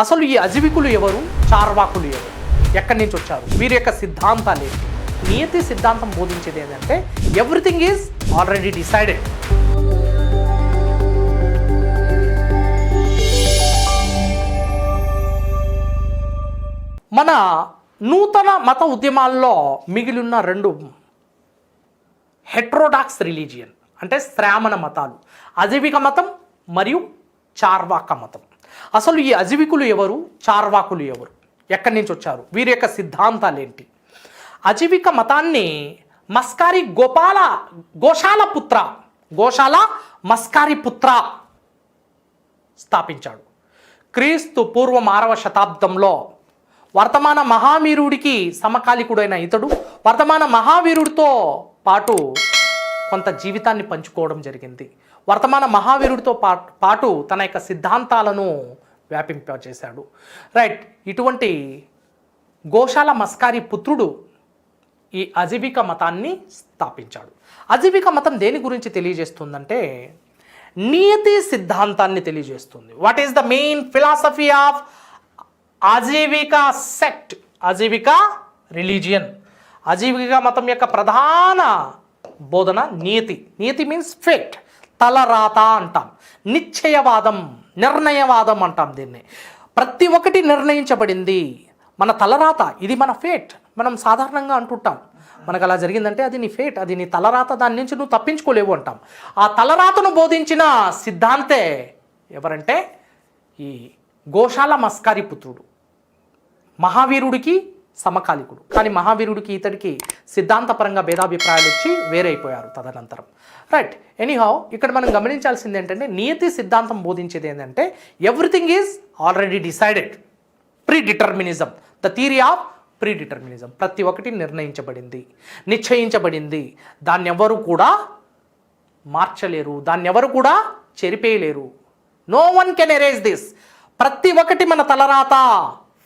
అసలు ఈ అజీవికులు ఎవరు, చార్వాకులు ఎవరు, ఎక్కడి నుంచి వచ్చారు, వీరి యొక్క సిద్ధాంతాలు ఏంటి? నియతి సిద్ధాంతం బోధించేది ఏంటంటే ఎవ్రీథింగ్ ఈజ్ ఆల్రెడీ డిసైడెడ్. మన నూతన మత ఉద్యమాల్లో మిగిలిన రెండు హెట్రోడాక్స్ రిలీజియన్ అంటే శ్రామణ మతాలు, అజీవిక మతం మరియు చార్వాక మతం. అసలు ఈ అజీవికులు ఎవరు, చార్వాకులు ఎవరు, ఎక్కడి నుంచి వచ్చారు, వీరి యొక్క సిద్ధాంతాలు ఏంటి? అజీవిక మతాన్ని మస్కారి గోశాల మస్కారి పుత్ర స్థాపించాడు. క్రీస్తు పూర్వం 6వ శతాబ్దంలో వర్తమాన మహావీరుడికి సమకాలికుడైన ఇతడు వర్తమాన మహావీరుడితో పాటు కొంత జీవితాన్ని పంచుకోవడం జరిగింది. వర్తమాన మహావీరుడితో పాటు తన యొక్క సిద్ధాంతాలను వ్యాపింపజేశాడు. రైట్, ఇటువంటి గోశాల మస్కారి పుత్రుడు ఈ అజీవిక మతాన్ని స్థాపించాడు. అజీవిక మతం దేని గురించి తెలియజేస్తుందంటే నియతి సిద్ధాంతాన్ని తెలియజేస్తుంది. What is the main philosophy of Aajeevika sect, Aajeevika religion? Aajeevika మతం యొక్క ప్రధాన బోధన నియతి. నియతి మీన్స్ ఫేట్, తలరాత అంటాం, నిశ్చయవాదం, నిర్ణయవాదం అంటాం దీన్ని. ప్రతి ఒక్కటి నిర్ణయించబడింది. మన తలరాత, ఇది మన ఫేట్. మనం సాధారణంగా అంటుంటాం, మనకు అలా జరిగిందంటే అది నీ ఫేట్, అది నీ తలరాత, దాని నుంచి నువ్వు తప్పించుకోలేవు అంటాం. ఆ తలరాతను బోధించిన సిద్ధాంతే ఎవరంటే ఈ గోశాల మస్కారి పుత్రుడు. మహావీరుడికి సమకాలికుడు, కానీ మహావీరుడికి ఇతడికి సిద్ధాంతపరంగా భేదాభిప్రాయాలు వచ్చి వేరైపోయారు తదనంతరం. రైట్, ఎనీహౌ ఇక్కడ మనం గమనించాల్సింది ఏంటంటే నియతి సిద్ధాంతం బోధించేది ఏంటంటే everything is already decided. Predeterminism, the theory of predeterminism. ప్రతి ఒక్కటి నిర్ణయించబడింది, నిశ్చయించబడింది. దాన్ని ఎవరు కూడా మార్చలేరు, దాన్ని ఎవరు కూడా చెరిపేయలేరు. No one can erase this. ప్రతి ఒక్కటి మన తలరాత,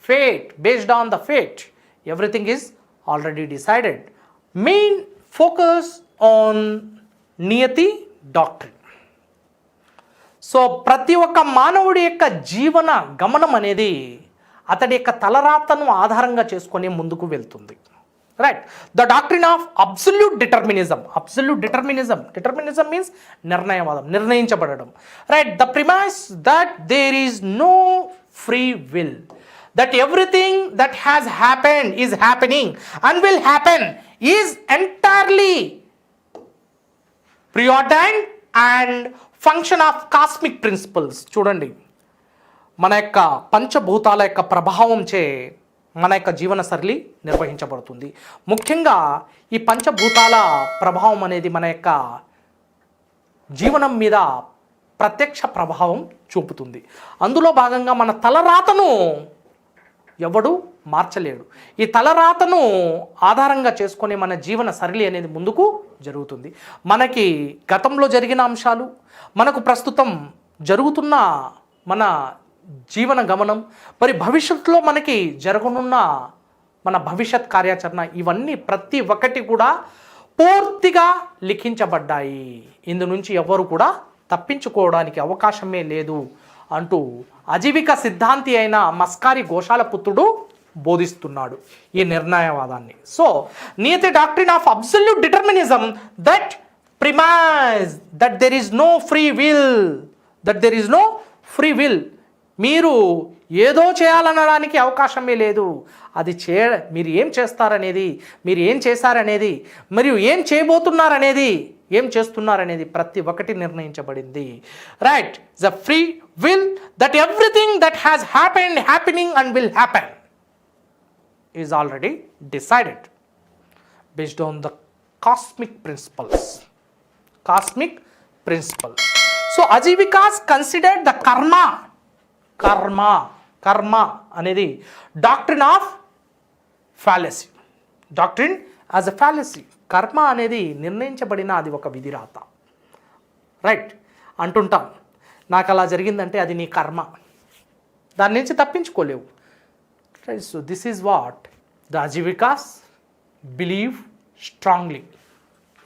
fate, based on the fate. Everything is already decided. Main focus on నియతి డాక్ట్రిన్. సో ప్రతి ఒక్క మానవుడి యొక్క జీవన గమనం అనేది అతడి యొక్క తలరాతను ఆధారంగా చేసుకొని ముందుకు వెళ్తుంది. Right, the doctrine of absolute determinism. Determinism means నిర్ణయవాదం, నిర్ణయించబడడం. Right, the premise that there is no free will, that everything that has happened, is happening and will happen is entirely preordained and function of cosmic principles. చూడండి, మన యొక్క పంచభూతాల యొక్క ప్రభావం చే మన యొక్క జీవన సరళి నిర్వహించబడుతుంది. ముఖ్యంగా ఈ పంచభూతాల ప్రభావం అనేది మన యొక్క జీవనం మీద ప్రత్యక్ష ప్రభావం చూపుతుంది. అందులో భాగంగా మన తలరాతను ఎవడు మార్చలేడు. ఈ తలరాతను ఆధారంగా చేసుకొని మన జీవన సరళి అనేది ముందుకు జరుగుతుంది. మనకి గతంలో జరిగిన అంశాలు, మనకు ప్రస్తుతం జరుగుతున్న మన జీవన గమనం, మరి భవిష్యత్తులో మనకి జరగనున్న మన భవిష్యత్ కార్యాచరణ, ఇవన్నీ ప్రతి ఒక్కటి కూడా పూర్తిగా లిఖించబడ్డాయి. ఇందు నుంచి ఎవరు కూడా తప్పించుకోవడానికి అవకాశమే లేదు అంటూ అజీవిక సిద్ధాంతి అయిన మస్కారి గోశాల పుత్రుడు బోధిస్తున్నాడు ఈ నిర్ణయవాదాన్ని. సో నియతి doctrine of absolute determinism that premise that there is no free will. మీరు ఏదో చేయాలనడానికి అవకాశమే లేదు. అది మీరు ఏం చేస్తారనేది, మీరు ఏం చేశారనేది, మరియు ఏం చేయబోతున్నారనేది, ఏం చేస్తున్నారనేది ప్రతి ఒక్కటి నిర్ణయించబడింది. Right, the free will that everything that has happened, happening and will happen is already decided based on the cosmic principles. So Ajivikas considered the karma అనేది doctrine of fallacy. Doctrine as a fallacy. కర్మ అనేది నిర్ణయించబడిన అది ఒక విధిరాత. Right, అంటుంటాం నాకు అలా జరిగిందంటే అది నీ కర్మ, దాని నుంచి తప్పించుకోలేవు. Right, so this is what the Ajivikas believe strongly.